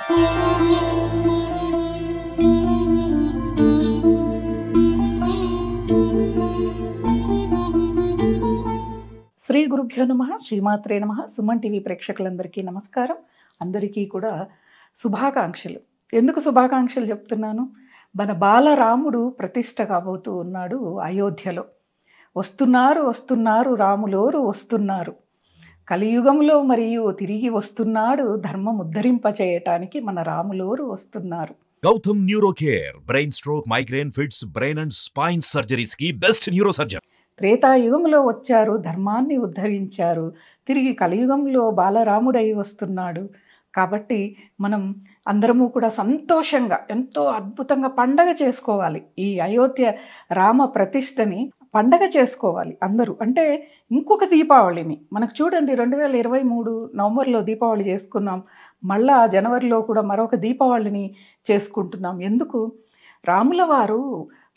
శ్రీ గురుభ్యో నమః, శ్రీమాత్రే నమః. సుమన్ టీవీ ప్రేక్షకులందరికీ నమస్కారం. అందరికీ కూడా శుభాకాంక్షలు. ఎందుకు శుభాకాంక్షలు చెప్తున్నాను? మన బాలరాముడు ప్రతిష్ఠ కాబోతూ ఉన్నాడు అయోధ్యలో. వస్తున్నారు రాములోరు వస్తున్నారు. కలియుగంలో మరియు తిరిగి వస్తున్నాడు ధర్మం ఉద్ధరింపచేయటానికి మన రాములోరు వస్తున్నారు. Gautam neuro care, brain stroke, migraine, fits, brain and spine surgeries కి బెస్ట్ న్యూరో సర్జన్. త్రేతాయుగంలో వచ్చారు, ధర్మాన్ని ఉద్ధరించారు. తిరిగి కలియుగంలో బాలరాముడై వస్తున్నాడు. కాబట్టి మనం అందరము కూడా సంతోషంగా ఎంతో అద్భుతంగా పండగ చేసుకోవాలి. ఈ అయోధ్య రామ ప్రతిష్టని పండగ చేసుకోవాలి అందరూ. అంటే ఇంకొక దీపావళిని మనకు చూడండి, 2023 నవంబర్లో దీపావళి చేసుకున్నాం. మళ్ళా జనవరిలో కూడా మరొక దీపావళిని చేసుకుంటున్నాం. ఎందుకు? రాముల వారు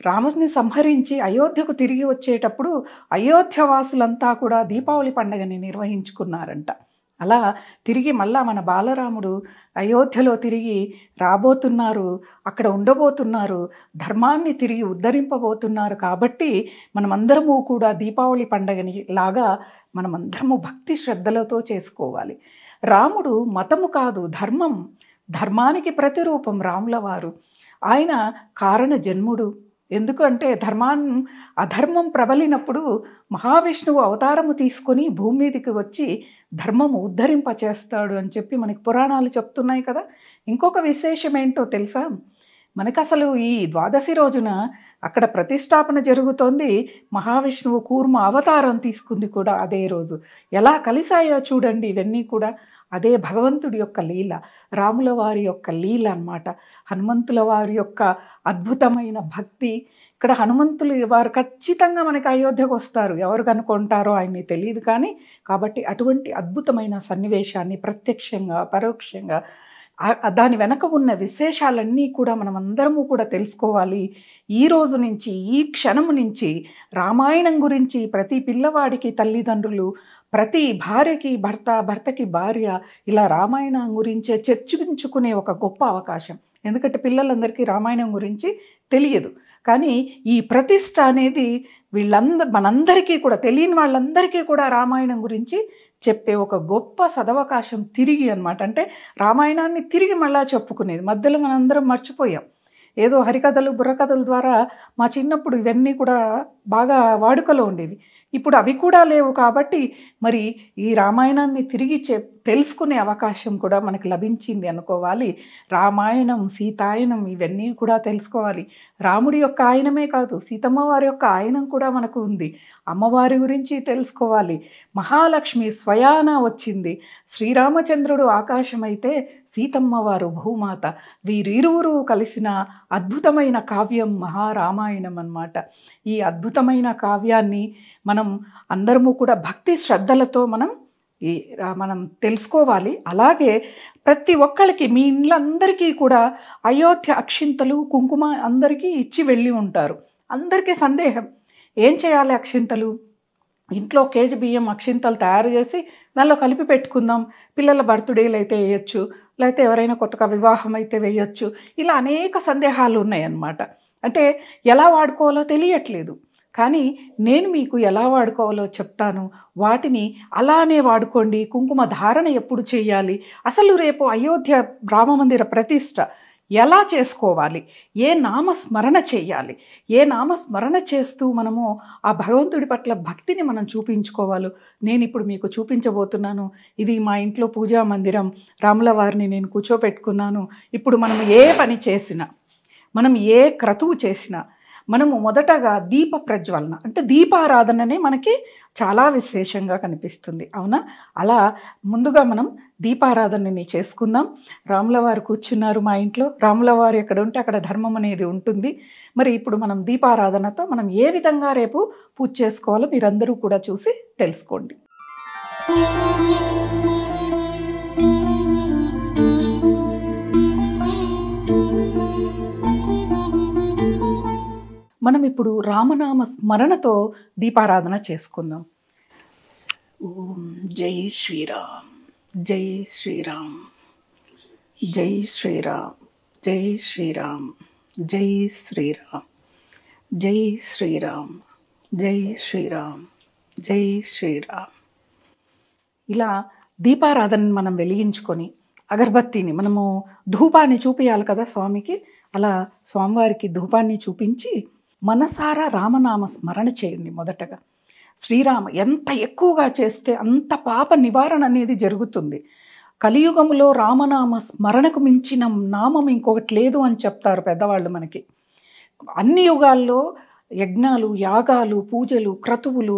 రాముని సంహరించి అయోధ్యకు తిరిగి వచ్చేటప్పుడు అయోధ్య వాసులంతా కూడా దీపావళి పండుగని నిర్వహించుకున్నారంట. అలా తిరిగి మళ్ళా మన బాలరాముడు అయోధ్యలో తిరిగి రాబోతున్నారు, అక్కడ ఉండబోతున్నారు, ధర్మాన్ని తిరిగి ఉద్ధరింపబోతున్నారు. కాబట్టి మనమందరము కూడా దీపావళి పండుగని లాగా మనమందరము భక్తి శ్రద్ధలతో చేసుకోవాలి. రాముడు మతము కాదు, ధర్మం, ధర్మానికి ప్రతిరూపం రాముల వారు. ఆయన కారణ జన్ముడు. ఎందుకంటే అధర్మం ప్రబలినప్పుడు మహావిష్ణువు అవతారము తీసుకొని భూమి మీదకి వచ్చి ధర్మము ఉద్ధరింపచేస్తాడు అని చెప్పి మనకి పురాణాలు చెప్తున్నాయి కదా. ఇంకొక విశేషం ఏంటో తెలుసా? మనకు అసలు ఈ ద్వాదశి రోజున అక్కడ ప్రతిష్టాపన జరుగుతోంది. మహావిష్ణువు కూర్మ అవతారం తీసుకుంది కూడా అదే రోజు. ఎలా కలిసాయో చూడండి. ఇవన్నీ కూడా అదే భగవంతుడి యొక్క లీల, రాముల వారి యొక్క లీల అన్నమాట. హనుమంతుల వారి యొక్క అద్భుతమైన భక్తి. ఇక్కడ హనుమంతులు వారు ఖచ్చితంగా మనకి అయోధ్యకు వస్తారు. ఎవరు కనుక్కుంటారో ఆయన్ని తెలియదు కానీ, కాబట్టి అటువంటి అద్భుతమైన సన్నివేశాన్ని ప్రత్యక్షంగా పరోక్షంగా దాని వెనక ఉన్న విశేషాలన్నీ కూడా మనం అందరము కూడా తెలుసుకోవాలి. ఈ రోజు నుంచి, ఈ క్షణము నుంచి రామాయణం గురించి ప్రతి పిల్లవాడికి తల్లిదండ్రులు, ప్రతి భార్యకి భర్త, భర్తకి భార్య ఇలా రామాయణం గురించే చర్చించుకునే ఒక గొప్ప అవకాశం. ఎందుకంటే పిల్లలందరికీ రామాయణం గురించి తెలియదు. కానీ ఈ ప్రతిష్ట అనేది మనందరికీ కూడా, తెలియని వాళ్ళందరికీ కూడా రామాయణం గురించి చెప్పే ఒక గొప్ప సదవకాశం తిరిగి అన్నమాట. అంటే రామాయణాన్ని తిరిగి మళ్ళా చెప్పుకునేది. మధ్యలో మనందరం మర్చిపోయాం. ఏదో హరికథలు, బుర్రకథల ద్వారా మా చిన్నప్పుడు ఇవన్నీ కూడా బాగా వాడుకలో ఉండేవి. ఇప్పుడు అవి కూడా లేవు. కాబట్టి మరి ఈ రామాయణాన్ని తిరిగి తెలుసుకునే అవకాశం కూడా మనకు లభించింది అనుకోవాలి. రామాయణం, సీతాయనం ఇవన్నీ కూడా తెలుసుకోవాలి. రాముడి యొక్క ఆయనమే కాదు, సీతమ్మ వారి యొక్క ఆయనం కూడా మనకు ఉంది. అమ్మవారి గురించి తెలుసుకోవాలి. మహాలక్ష్మి స్వయాన వచ్చింది. శ్రీరామచంద్రుడు ఆకాశమైతే సీతమ్మ వారు భూమాత. వీరిరువురు కలిసిన అద్భుతమైన కావ్యం మహారామాయణం అన్నమాట. ఈ అద్భుతమైన కావ్యాన్ని మనం అందరము కూడా భక్తి శ్రద్ధలతో మనం తెలుసుకోవాలి. అలాగే ప్రతి ఒక్కరికి, మీ ఇండ్లందరికీ కూడా అయోధ్య అక్షింతలు, కుంకుమ అందరికీ ఇచ్చి వెళ్ళి ఉంటారు. అందరికీ సందేహం, ఏం చేయాలి అక్షింతలు? ఇంట్లో కేజీ బియ్యం అక్షింతలు తయారు చేసి దానిలో కలిపి పెట్టుకుందాం. పిల్లల బర్త్డేలు అయితే వేయచ్చు, లేకపోతే ఎవరైనా కొత్తగా వివాహం అయితే వేయచ్చు. ఇలా అనేక సందేహాలు ఉన్నాయన్నమాట. అంటే ఎలా వాడుకోవాలో తెలియట్లేదు. కానీ నేను మీకు ఎలా వాడుకోవాలో చెప్తాను. వాటిని అలానే వాడుకోండి. కుంకుమ ధారణ ఎప్పుడు చేయాలి, అసలు రేపు అయోధ్య రామమందిర ప్రతిష్ట ఎలా చేసుకోవాలి, ఏ నామస్మరణ చేయాలి, ఏ నామస్మరణ చేస్తూ మనము ఆ భగవంతుడి పట్ల భక్తిని మనం చూపించుకోవాలో నేను ఇప్పుడు మీకు చూపించబోతున్నాను. ఇది మా ఇంట్లో పూజా మందిరం. రాముల వారిని నేను కూర్చోపెట్టుకున్నాను. ఇప్పుడు మనం ఏ పని చేసినా, మనం ఏ క్రతువు చేసినా మనము మొదటగా దీప ప్రజ్వలన అంటే దీపారాధననే మనకి చాలా విశేషంగా కనిపిస్తుంది. అవునా? అలా ముందుగా మనం దీపారాధనని చేసుకుందాం. రాముల వారు కూర్చున్నారు మా ఇంట్లో. రాముల వారు ఎక్కడ ఉంటే అక్కడ ధర్మం అనేది ఉంటుంది. మరి ఇప్పుడు మనం దీపారాధనతో మనం ఏ విధంగా రేపు పూజ చేసుకోవాలో మీరందరూ కూడా చూసి తెలుసుకోండి. మనం ఇప్పుడు రామనామ స్మరణతో దీపారాధన చేసుకుందాం. ఓం జై శ్రీరామ్, జై శ్రీరామ్. జై శ్రీరామ్, జై శ్రీరామ్, జై శ్రీరామ్, జై శ్రీరామ్, జై శ్రీరామ్, జై శ్రీరామ్. ఇలా దీపారాధనని మనం వెలిగించుకొని అగరబత్తిని మనము ధూపాన్ని చూపించాలి కదా స్వామికి. అలా స్వామివారికి ధూపాన్ని చూపించి మనసారా రామనామ స్మరణ చేయండి. మొదటగా శ్రీరామ ఎంత ఎక్కువగా చేస్తే అంత పాప నివారణ అనేది జరుగుతుంది. కలియుగంలో రామనామ స్మరణకు మించిన నామం ఇంకొకటి లేదు అని చెప్తారు పెద్దవాళ్ళు మనకి. అన్ని యుగాల్లో యజ్ఞాలు, యాగాలు, పూజలు, క్రతువులు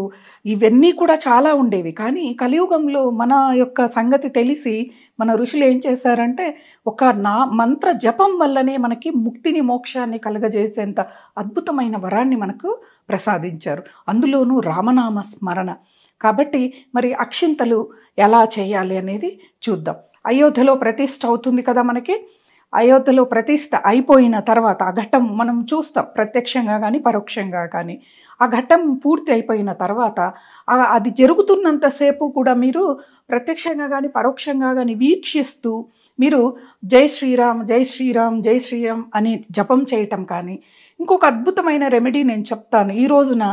ఇవన్నీ కూడా చాలా ఉండేవి. కానీ కలియుగంలో మన యొక్క సంగతి తెలిసి మన ఋషులు ఏం చేశారంటే ఒక మంత్ర జపం వల్లనే మనకి ముక్తిని, మోక్షాన్ని కలగజేసేంత అద్భుతమైన వరాన్ని మనకు ప్రసాదించారు. అందులోనూ రామనామ స్మరణ. కాబట్టి మరి అక్షింతలు ఎలా చేయాలి అనేది చూద్దాం. అయోధ్యలో ప్రతిష్ఠ అవుతుంది కదా మనకి. అయోధ్యలో ప్రతిష్ఠ అయిపోయిన తర్వాత ఆ ఘట్టం మనం చూస్తాం, ప్రత్యక్షంగా కానీ పరోక్షంగా కానీ. ఆ ఘట్టం పూర్తి అయిపోయిన తర్వాత అది జరుగుతున్నంతసేపు కూడా మీరు ప్రత్యక్షంగా కానీ పరోక్షంగా కానీ వీక్షిస్తూ మీరు జై శ్రీరామ్, జై శ్రీరామ్, జై శ్రీరామ్ అని జపం చేయటం కానీ. ఇంకొక అద్భుతమైన రెమెడీ నేను చెప్తాను. ఈ రోజున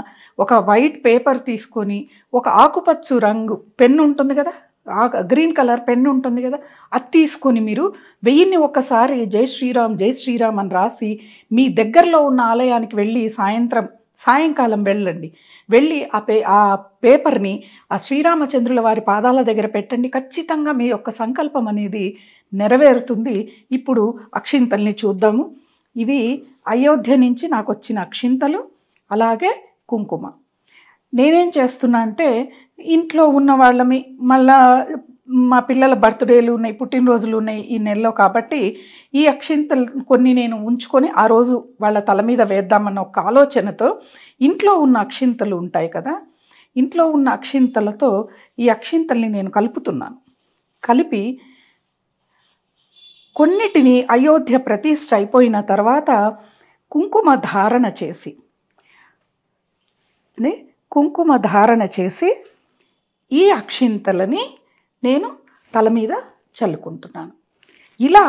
ఒక వైట్ పేపర్ తీసుకొని ఒక ఆకుపచ్చ రంగు పెన్ను ఉంటుంది కదా, గ్రీన్ కలర్ పెన్ను ఉంటుంది కదా, అది తీసుకొని మీరు 1000ని ఒక్కసారి జై శ్రీరామ్, జై శ్రీరామ్ అని రాసి మీ దగ్గరలో ఉన్న ఆలయానికి వెళ్ళి సాయంకాలం వెళ్ళండి. వెళ్ళి ఆ పేపర్ని ఆ శ్రీరామచంద్రుల వారి పాదాల దగ్గర పెట్టండి. ఖచ్చితంగా మీ యొక్క సంకల్పం అనేది నెరవేరుతుంది. ఇప్పుడు అక్షింతల్ని చూద్దాము. ఇవి అయోధ్య నుంచి నాకు వచ్చిన అక్షింతలు, అలాగే కుంకుమ. నేనేం చేస్తున్నా అంటే ఇంట్లో ఉన్న వాళ్ళమి, మళ్ళా మా పిల్లల బర్త్డేలు ఉన్నాయి, పుట్టినరోజులు ఉన్నాయి ఈ నెలలో. కాబట్టి ఈ అక్షింతలు కొన్ని నేను ఉంచుకొని ఆ రోజు వాళ్ళ తల మీద వేద్దామన్న ఒక ఆలోచనతో ఇంట్లో ఉన్న అక్షింతలు ఉంటాయి కదా, ఇంట్లో ఉన్న అక్షింతలతో ఈ అక్షింతల్ని నేను కలుపుతున్నాను. కలిపి కొన్నిటిని అయోధ్య ప్రతిష్ఠ అయిపోయిన తర్వాత కుంకుమ ధారణ చేసి ఈ అక్షింతలని నేను తల మీద చల్లుకుంటున్నాను. ఇలా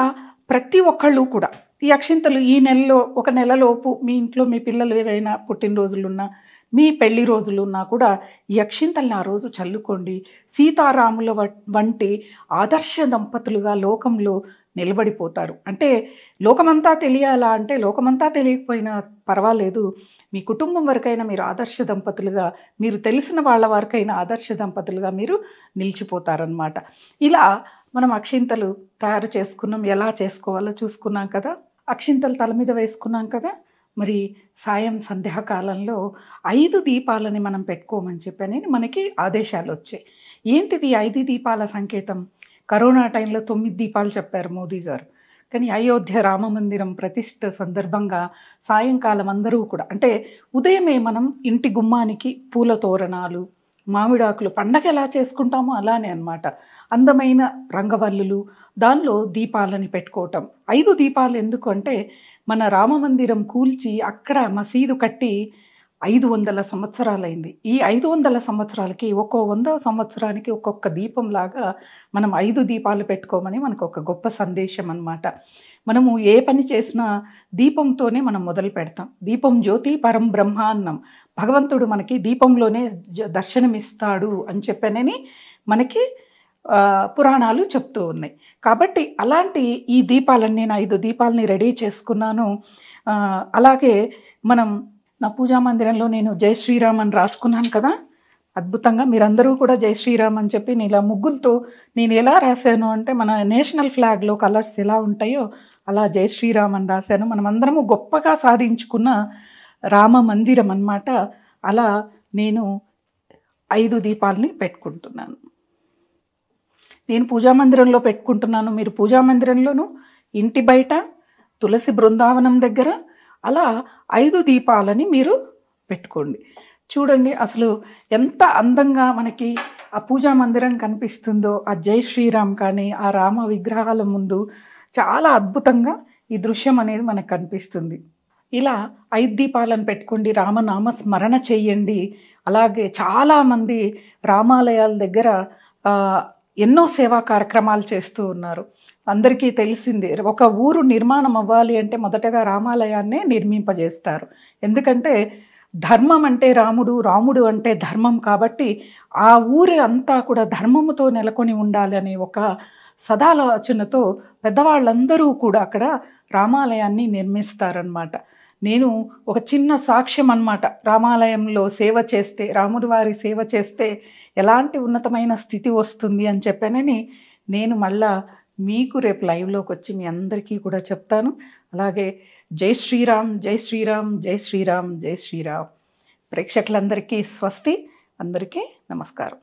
ప్రతి ఒక్కళ్ళు కూడా ఈ అక్షింతలు ఈ నెలలో, ఒక నెలలోపు మీ ఇంట్లో మీ పిల్లలు ఏవైనా పుట్టినరోజులున్నా, మీ పెళ్లి రోజులున్నా కూడా ఈ అక్షింతల్ని ఆ రోజు చల్లుకోండి. సీతారాముల వంటి ఆదర్శ దంపతులుగా లోకంలో నిలబడిపోతారు. అంటే లోకమంతా తెలియాలా అంటే లోకమంతా తెలియకపోయినా పర్వాలేదు, మీ కుటుంబం వరకైనా మీరు ఆదర్శ దంపతులుగా, మీరు తెలిసిన వాళ్ళ వరకైనా ఆదర్శ దంపతులుగా మీరు నిలిచిపోతారనమాట. ఇలా మనం అక్షింతలు తయారు చేసుకున్నాం. ఎలా చేసుకోవాలో చూసుకున్నాం కదా. అక్షింతలు తల మీద వేసుకున్నాం కదా. మరి సంధ్యాకాలంలో 5 దీపాలని మనం పెట్టుకోమని చెప్పని మనకి ఆదేశాలు వచ్చాయి. ఏంటిది 5 దీపాల సంకేతం? కరోనా టైంలో 9 దీపాలు చెప్పారు మోదీ గారు. కానీ అయోధ్య రామమందిరం ప్రతిష్ఠ సందర్భంగా సాయంకాలం అందరూ కూడా, అంటే ఉదయమే మనం ఇంటి గుమ్మానికి పూల తోరణాలు, మామిడాకులు, పండగ ఎలా చేసుకుంటామో అలానే అన్నమాట. అందమైన రంగవల్లులు, దానిలో దీపాలని పెట్టుకోవటం. 5 దీపాలు ఎందుకు అంటే మన రామమందిరం కూల్చి అక్కడ మసీదు కట్టి 500 సంవత్సరాలైంది. ఈ 500 సంవత్సరాలకి 100 సంవత్సరానికి ఒక్కొక్క దీపంలాగా మనం 5 దీపాలు పెట్టుకోమని మనకు ఒక గొప్ప సందేశం అన్నమాట. మనము ఏ పని చేసినా దీపంతోనే మనం మొదలు పెడతాం. దీపం జ్యోతి పరం బ్రహ్మ అన్నాం. భగవంతుడు మనకి దీపంలోనే దర్శనమిస్తాడు అని చెప్పనని మనకి పురాణాలు చెప్తూ ఉన్నాయి. కాబట్టి అలాంటి ఈ దీపాలని నేను 5 దీపాలని రెడీ చేసుకున్నాను. అలాగే మనం నా పూజా మందిరంలో నేను జై శ్రీరామ్ అని రాసుకున్నాను కదా. అద్భుతంగా మీరందరూ కూడా జై శ్రీరామ్ అని చెప్పి ఇలా ముగ్గులతో నేను ఎలా రాశాను అంటే మన నేషనల్ ఫ్లాగ్లో కలర్స్ ఎలా ఉంటాయో అలా జై శ్రీరామ్ అని రాశాను. మనమందరము గొప్పగా సాధించుకున్న రామ మందిరం అన్నమాట. అలా నేను 5 దీపాలని పెట్టుకుంటున్నాను. నేను పూజా మందిరంలో పెట్టుకుంటున్నాను. మీరు పూజా మందిరంలోనూ, ఇంటి బయట, తులసి బృందావనం దగ్గర అలా 5 దీపాలని మీరు పెట్టుకోండి. చూడండి అసలు ఎంత అందంగా మనకి ఆ పూజా మందిరం కనిపిస్తుందో. ఆ జై శ్రీరామ్ కానీ ఆ రామ విగ్రహాల ముందు చాలా అద్భుతంగా ఈ దృశ్యం అనేది మనకు కనిపిస్తుంది. ఇలా 5 దీపాలను పెట్టుకోండి. రామనామ స్మరణ చెయ్యండి. అలాగే చాలామంది రామాలయాల దగ్గర ఎన్నో సేవా కార్యక్రమాలు చేస్తూ ఉన్నారు. అందరికీ తెలిసిందే, ఒక ఊరు నిర్మాణం అవ్వాలి అంటే మొదటగా రామాలయాన్నే నిర్మింపజేస్తారు. ఎందుకంటే ధర్మం అంటే రాముడు, రాముడు అంటే ధర్మం. కాబట్టి ఆ ఊరి అంతా కూడా ధర్మముతో నెలకొని ఉండాలని ఒక సదాలోచనతో పెద్దవాళ్ళందరూ కూడా అక్కడ రామాలయాన్ని నిర్మిస్తారనమాట. నేను ఒక చిన్న సాక్ష్యం అన్నమాట. రామాలయంలో సేవ చేస్తే, రాముడి వారి సేవ చేస్తే ఎలాంటి ఉన్నతమైన స్థితి వస్తుంది అని చెప్పానని నేను మళ్ళా మీకు రేపు లైవ్లోకి వచ్చి మీ అందరికీ కూడా చెప్తాను. అలాగే జై శ్రీరామ్, జై శ్రీరామ్, జై శ్రీరామ్, జై శ్రీరామ్. ప్రేక్షకులందరికీ స్వస్తి, అందరికీ నమస్కారం.